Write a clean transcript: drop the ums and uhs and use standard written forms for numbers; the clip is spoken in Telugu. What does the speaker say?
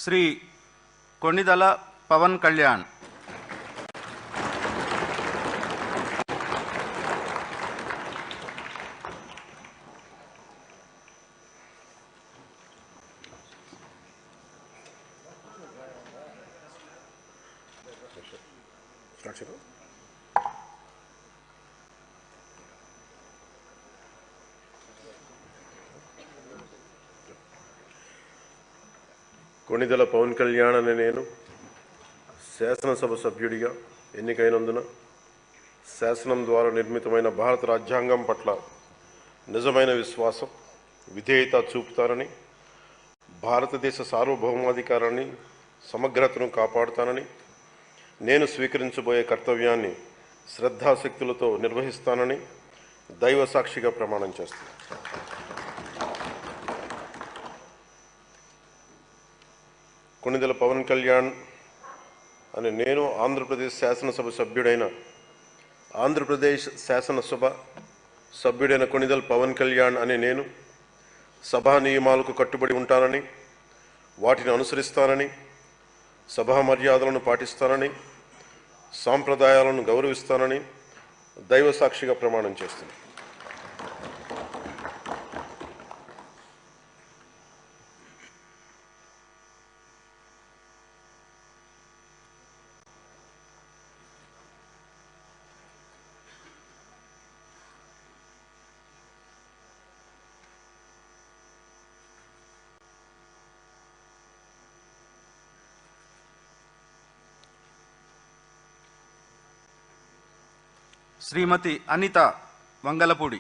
శ్రీ కొణిదల పవన్ కళ్యాణ్. కొణిదెల పవన్ కళ్యాణ్ అనే నేను శాసనసభ సభ్యుడిగా ఎన్నికైనందున శాసనం ద్వారా నిర్మితమైన భారత రాజ్యాంగం పట్ల నిజమైన విశ్వాసం, విధేయత చూపుతానని, భారతదేశ సార్వభౌమాధికారాన్ని, సమగ్రతను కాపాడుతానని, నేను స్వీకరించబోయే కర్తవ్యాన్ని శ్రద్ధాశక్తులతో నిర్వహిస్తానని దైవ సాక్షిగా ప్రమాణం చేస్తాను. కొణిదెల పవన్ కళ్యాణ్ అని నేను ఆంధ్రప్రదేశ్ శాసనసభ సభ్యుడైన కొణిదెల పవన్ కళ్యాణ్ అని నేను సభా నియమాలకు కట్టుబడి ఉంటానని, వాటిని అనుసరిస్తానని, సభా మర్యాదలను పాటిస్తానని, సాంప్రదాయాలను గౌరవిస్తానని దైవ సాక్షిగా ప్రమాణం చేస్తున్నాను. శ్రీమతి అనిత వంగలపూడి.